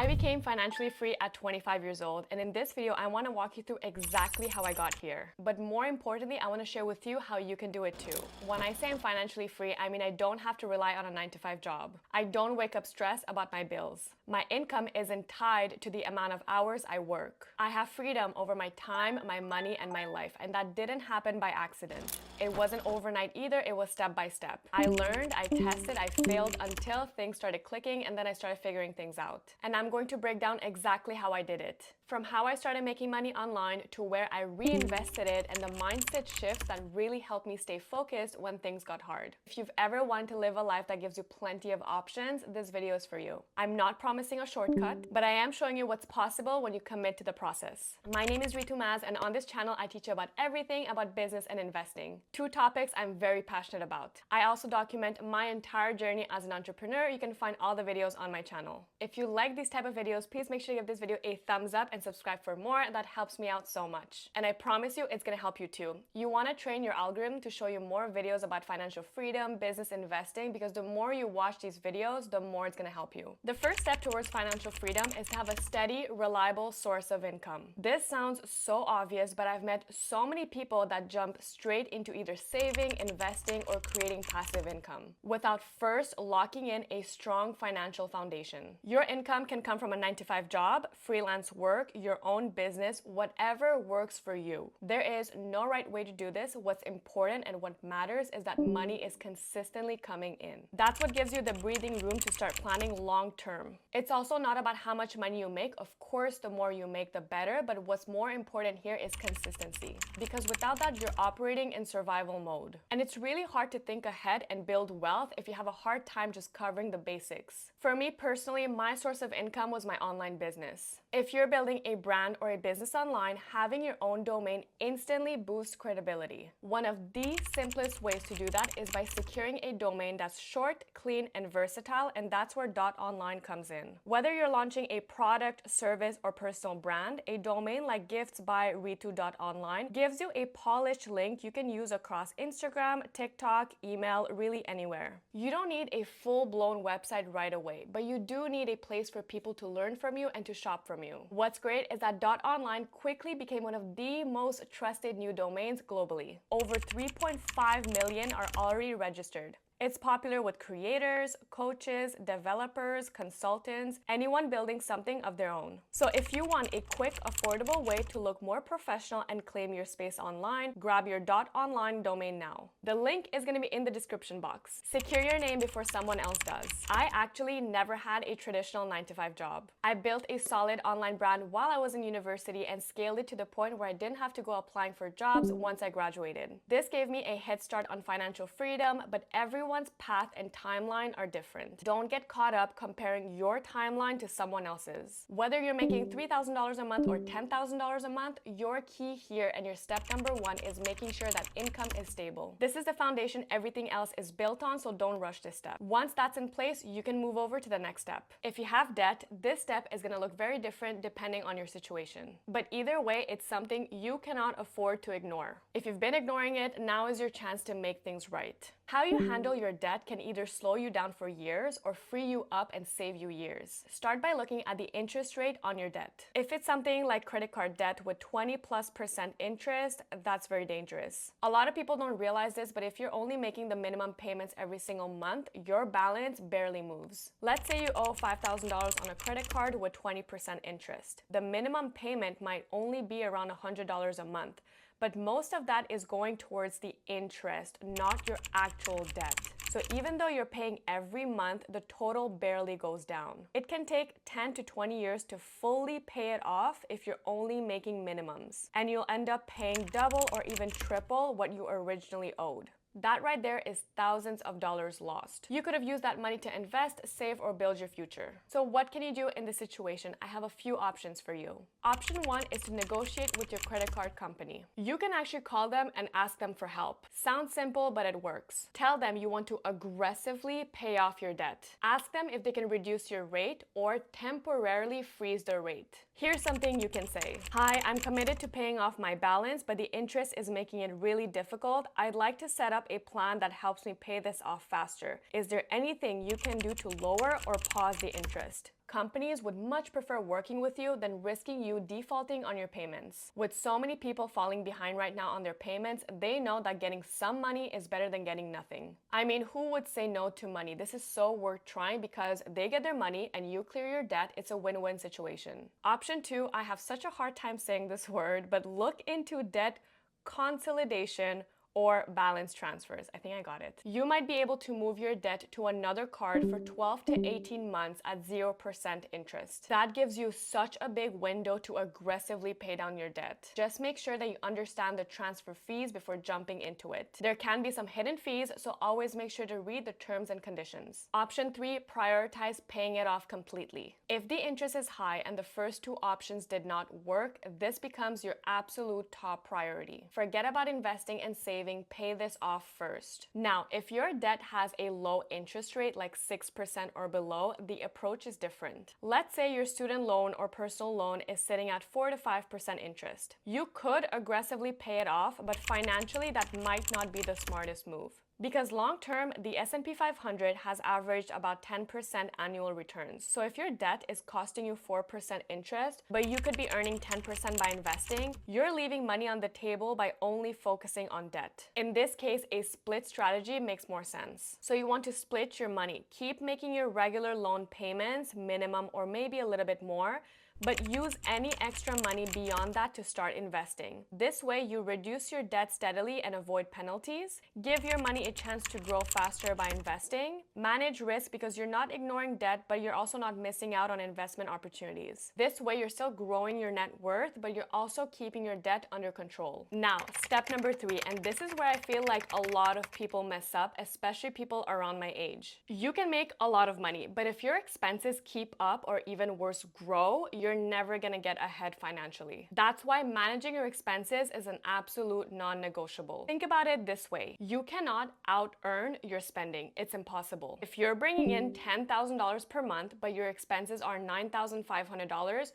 I became financially free at 25 years old, and in this video, I want to walk you through exactly how I got here. But more importantly, I want to share with you how you can do it too. When I say I'm financially free, I mean I don't have to rely on a 9-to-5 job. I don't wake up stressed about my bills. My income isn't tied to the amount of hours I work. I have freedom over my time, my money, and my life, and that didn't happen by accident. It wasn't overnight either, it was step by step. I learned, I tested, I failed until things started clicking, and then I started figuring things out. And I'm going to break down exactly how I did it. From how I started making money online to where I reinvested it and the mindset shifts that really helped me stay focused when things got hard. If you've ever wanted to live a life that gives you plenty of options, this video is for you. I'm not promising a shortcut, but I am showing you what's possible when you commit to the process. My name is Ritu Maz, and on this channel, I teach you about everything about business and investing. Two topics I'm very passionate about. I also document my entire journey as an entrepreneur. You can find all the videos on my channel. If you like these type of videos, please make sure you give this video a thumbs up and subscribe for more. That helps me out so much. And I promise you, it's gonna help you too. You wanna train your algorithm to show you more videos about financial freedom, business investing, because the more you watch these videos, the more it's gonna help you. The first step towards financial freedom is to have a steady, reliable source of income. This sounds so obvious, but I've met so many people that jump straight into either saving, investing, or creating passive income without first locking in a strong financial foundation. Your income can come from a 9-to-5 job, freelance work, your own business, whatever works for you. There is no right way to do this. What's important and what matters is that money is consistently coming in. That's what gives you the breathing room to start planning long term. It's also not about how much money you make. Of course, the more you make, the better, but what's more important here is consistency. Because without that, you're operating in survival mode. And it's really hard to think ahead and build wealth if you have a hard time just covering the basics. For me personally, my source of income was my online business. If you're building a brand or a business online, having your own domain instantly boosts credibility. One of the simplest ways to do that is by securing a domain that's short, clean, and versatile, and that's where .online comes in. Whether you're launching a product, service, or personal brand, a domain like gifts by Ritu.online gives you a polished link you can use across Instagram, TikTok, email, really anywhere. You don't need a full-blown website right away, but you do need a place for people to learn from you and to shop from you. What's great is that .online quickly became one of the most trusted new domains globally. Over 3.5 million are already registered. It's popular with creators, coaches, developers, consultants, anyone building something of their own. So if you want a quick, affordable way to look more professional and claim your space online, grab your .online domain now. The link is going to be in the description box. Secure your name before someone else does. I actually never had a traditional 9-to-5 job. I built a solid online brand while I was in university and scaled it to the point where I didn't have to go applying for jobs once I graduated. This gave me a head start on financial freedom, but everyone's path and timeline are different. Don't get caught up comparing your timeline to someone else's. Whether you're making $3,000 a month or $10,000 a month, your key here and your step number one is making sure that income is stable. This is the foundation everything else is built on, so don't rush this step. Once that's in place, you can move over to the next step. If you have debt, this step is going to look very different depending on your situation. But either way, it's something you cannot afford to ignore. If you've been ignoring it, now is your chance to make things right. How you handle your debt can either slow you down for years or free you up and save you years. Start by looking at the interest rate on your debt. If it's something like credit card debt with 20+% interest, that's very dangerous. A lot of people don't realize this, but if you're only making the minimum payments every single month, your balance barely moves. Let's say you owe $5,000 on a credit card with 20% interest. The minimum payment might only be around $100 a month. But most of that is going towards the interest, not your actual debt. So even though you're paying every month, the total barely goes down. It can take 10 to 20 years to fully pay it off if you're only making minimums. And you'll end up paying double or even triple what you originally owed. That right there is thousands of dollars lost. You could have used that money to invest, save, or build your future. So what can you do in this situation? I have a few options for you. Option one is to negotiate with your credit card company. You can actually call them and ask them for help. Sounds simple, but it works. Tell them you want to aggressively pay off your debt. Ask them if they can reduce your rate or temporarily freeze the rate. Here's something you can say. Hi, I'm committed to paying off my balance, but the interest is making it really difficult. I'd like to set up up a plan that helps me pay this off faster. Is there anything you can do to lower or pause the interest? Companies would much prefer working with you than risking you defaulting on your payments. With so many people falling behind right now on their payments, they know that getting some money is better than getting nothing. I mean, who would say no to money? This is so worth trying because they get their money and you clear your debt. It's a win-win situation. Option 2, I have such a hard time saying this word, but look into debt consolidation or balance transfers. I think I got it. You might be able to move your debt to another card for 12 to 18 months at 0% interest. That gives you such a big window to aggressively pay down your debt. Just make sure that you understand the transfer fees before jumping into it. There can be some hidden fees, so always make sure to read the terms and conditions. Option 3, prioritize paying it off completely. If the interest is high and the first two options did not work, this becomes your absolute top priority. Forget about investing and saving. Pay this off first. Now, if your debt has a low interest rate like 6% or below, the approach is different. Let's say your student loan or personal loan is sitting at 4 to 5% interest. You could aggressively pay it off, but financially that might not be the smartest move. Because long-term, the S&P 500 has averaged about 10% annual returns. So if your debt is costing you 4% interest, but you could be earning 10% by investing, you're leaving money on the table by only focusing on debt. In this case, a split strategy makes more sense. So you want to split your money. Keep making your regular loan payments, minimum or maybe a little bit more, but use any extra money beyond that to start investing. This way, you reduce your debt steadily and avoid penalties. Give your money a chance to grow faster by investing. Manage risk because you're not ignoring debt, but you're also not missing out on investment opportunities. This way, you're still growing your net worth, but you're also keeping your debt under control. Now, step number 3, and this is where I feel like a lot of people mess up, especially people around my age. You can make a lot of money, but if your expenses keep up or even worse, grow, you're never gonna get ahead financially. That's why managing your expenses is an absolute non-negotiable. Think about it this way. You cannot out-earn your spending. It's impossible. If you're bringing in $10,000 per month, but your expenses are $9,500,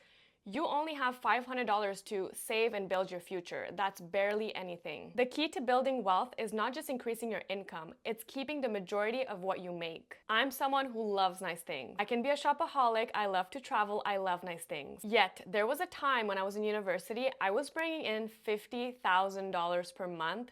you only have $500 to save and build your future. That's barely anything. The key to building wealth is not just increasing your income, it's keeping the majority of what you make. I'm someone who loves nice things. I can be a shopaholic, I love to travel, I love nice things. Yet, there was a time when I was in university, I was bringing in $50,000 per month,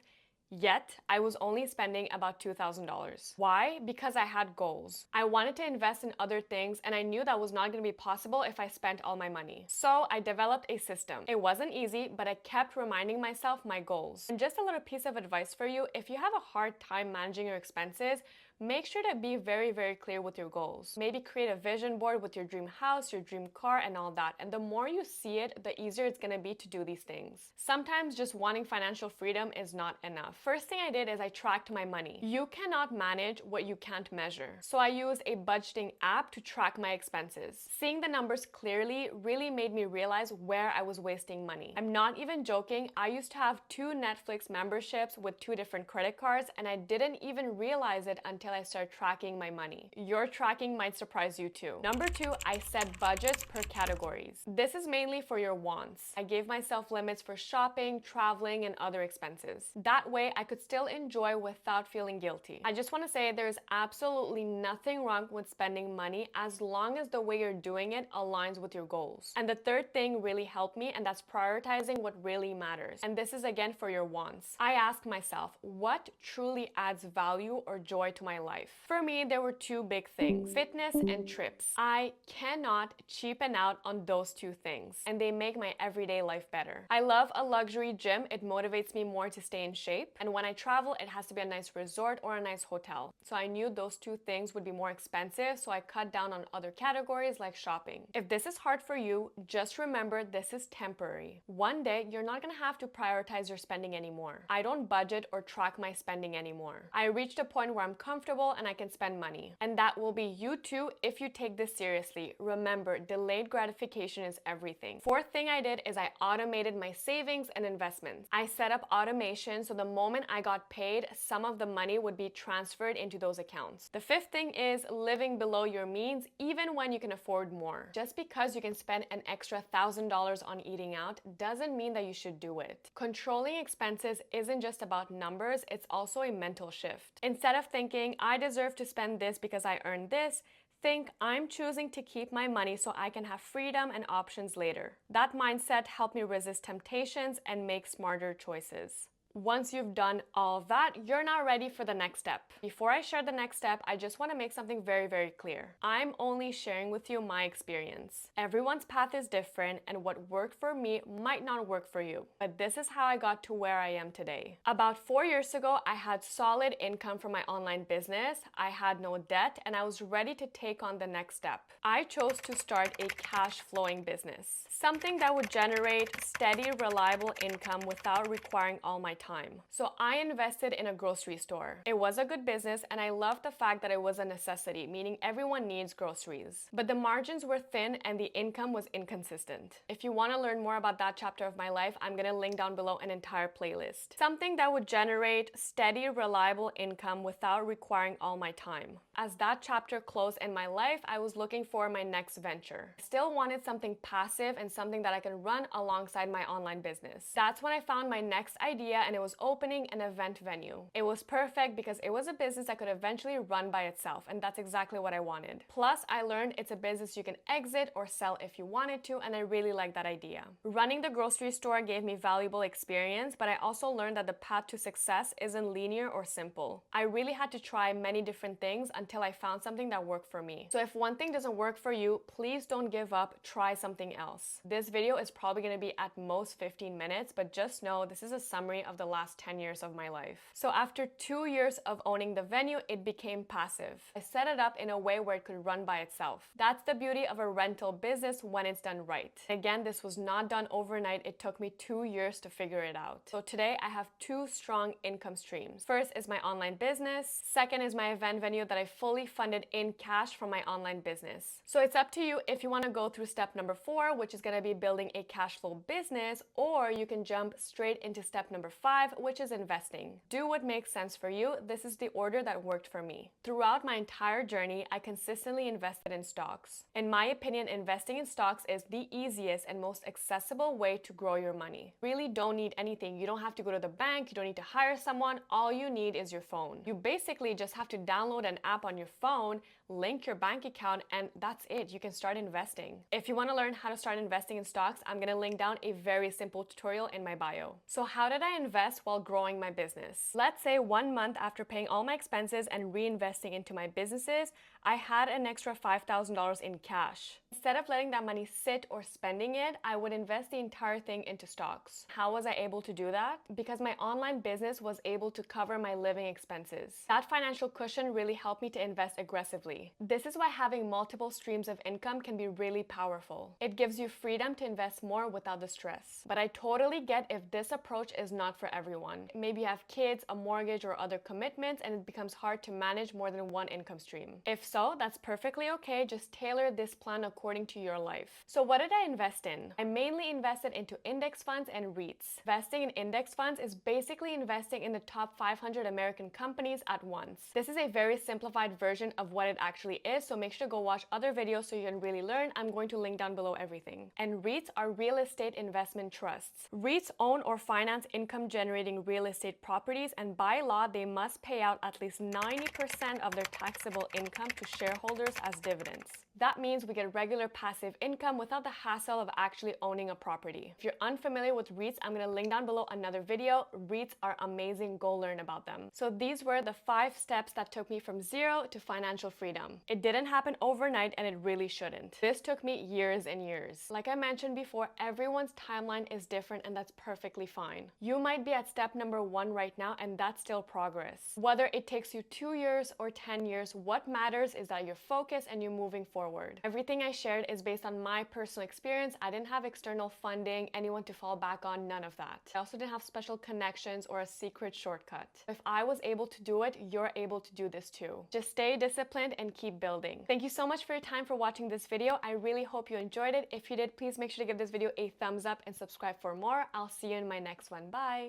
yet, I was only spending about $2,000. Why? Because I had goals. I wanted to invest in other things and I knew that was not going to be possible if I spent all my money. So I developed a system. It wasn't easy, but I kept reminding myself my goals. And just a little piece of advice for you, if you have a hard time managing your expenses, make sure to be very, very clear with your goals. Maybe create a vision board with your dream house, your dream car, and all that. And the more you see it, the easier it's gonna be to do these things. Sometimes just wanting financial freedom is not enough. First thing I did is I tracked my money. You cannot manage what you can't measure. So I used a budgeting app to track my expenses. Seeing the numbers clearly really made me realize where I was wasting money. I'm not even joking. I used to have 2 Netflix memberships with 2 different credit cards, and I didn't even realize it until I started tracking my money. Your tracking might surprise you too. Number 2, I set budgets per categories. This is mainly for your wants. I gave myself limits for shopping, traveling, and other expenses. That way, I could still enjoy without feeling guilty. I just want to say there's absolutely nothing wrong with spending money as long as the way you're doing it aligns with your goals. And the third thing really helped me, and that's prioritizing what really matters. And this is again for your wants. I ask myself, what truly adds value or joy to my life? For me, there were 2 big things: fitness and trips. I cannot cheapen out on those 2 things, and they make my everyday life better. I love a luxury gym. It motivates me more to stay in shape. And when I travel, it has to be a nice resort or a nice hotel. So I knew those 2 things would be more expensive, so I cut down on other categories like shopping. If this is hard for you, just remember this is temporary. One day, you're not gonna have to prioritize your spending anymore. I don't budget or track my spending anymore. I reached a point where I'm comfortable comfortable and I can spend money. And that will be you too if you take this seriously. Remember, delayed gratification is everything. Fourth thing I did is I automated my savings and investments. I set up automation so the moment I got paid, some of the money would be transferred into those accounts. The fifth thing is living below your means even when you can afford more. Just because you can spend an extra $1,000 on eating out doesn't mean that you should do it. Controlling expenses isn't just about numbers, it's also a mental shift. Instead of thinking, I deserve to spend this because I earned this, think, I'm choosing to keep my money so I can have freedom and options later. That mindset helped me resist temptations and make smarter choices. Once you've done all of that, you're now ready for the next step. Before I share the next step, I just want to make something very, very clear. I'm only sharing with you my experience. Everyone's path is different, and what worked for me might not work for you. But this is how I got to where I am today. About 4 years ago, I had solid income from my online business, I had no debt, and I was ready to take on the next step. I chose to start a cash flowing business. Something that would generate steady, reliable income without requiring all my time. So I invested in a grocery store. It was a good business and I loved the fact that it was a necessity, meaning everyone needs groceries. But the margins were thin and the income was inconsistent. If you want to learn more about that chapter of my life, I'm going to link down below an entire playlist. Something that would generate steady, reliable income without requiring all my time. As that chapter closed in my life, I was looking for my next venture. I still wanted something passive and something that I can run alongside my online business. That's when I found my next idea, and it was opening an event venue. It was perfect because it was a business that could eventually run by itself, and that's exactly what I wanted. Plus, I learned it's a business you can exit or sell if you wanted to, and I really liked that idea. Running the grocery store gave me valuable experience, but I also learned that the path to success isn't linear or simple. I really had to try many different things until I found something that worked for me. So if one thing doesn't work for you, please don't give up, try something else. This video is probably going to be at most 15 minutes, but just know this is a summary of the last 10 years of my life. So after 2 years of owning the venue, it became passive. I set it up in a way where it could run by itself. That's the beauty of a rental business when it's done right. Again, this was not done overnight. It took me 2 years to figure it out. So today I have 2 strong income streams. First is my online business. Second is my event venue that I fully funded in cash from my online business. So it's up to you if you want to go through step number 4, which is going to be building a cash flow business, or you can jump straight into step number 5, which is investing. Do what makes sense for you. This is the order that worked for me. Throughout my entire journey, I consistently invested in stocks. In my opinion, investing in stocks is the easiest and most accessible way to grow your money. Really don't need anything. You don't have to go to the bank. You don't need to hire someone. All you need is your phone. You basically just have to download an app on your phone, link your bank account, and that's it. You can start investing. If you want to learn how to start investing in stocks, I'm going to link down a very simple tutorial in my bio. So how did I invest while growing my business? Let's say 1 month after paying all my expenses and reinvesting into my businesses, I had an extra $5,000 in cash. Instead of letting that money sit or spending it, I would invest the entire thing into stocks. How was I able to do that? Because my online business was able to cover my living expenses. That financial cushion really helped me to invest aggressively. This is why having multiple streams of income can be really powerful. It gives you freedom to invest more without the stress. But I totally get if this approach is not for everyone. Maybe you have kids, a mortgage, or other commitments, and it becomes hard to manage more than one income stream. If so, that's perfectly okay. Just tailor this plan according to your life. So what did I invest in? I mainly invested into index funds and REITs. Investing in index funds is basically investing in the top 500 American companies at once. This is a very simplified version of what it actually is, so make sure to go watch other videos so you can really learn. I'm going to link down below everything. And REITs are real estate investment trusts. REITs own or finance income generating real estate properties, and by law, they must pay out at least 90% of their taxable income to shareholders as dividends. That means we get regular passive income without the hassle of actually owning a property. If you're unfamiliar with REITs, I'm going to link down below another video. REITs are amazing. Go learn about them. So these were the 5 steps that took me from zero to financial freedom. It didn't happen overnight, and it really shouldn't. This took me years and years. Like I mentioned before, everyone's timeline is different, and that's perfectly fine. You might be at step number 1 right now, and that's still progress. Whether it takes you 2 years or 10 years, what matters is that you're focused and you're moving forward. Everything I shared is based on my personal experience. I didn't have external funding, anyone to fall back on, none of that. I also didn't have special connections or a secret shortcut. If I was able to do it, you're able to do this too. Just stay disciplined and keep building. Thank you so much for your time for watching this video. I really hope you enjoyed it. If you did, please make sure to give this video a thumbs up and subscribe for more. I'll see you in my next one. Bye!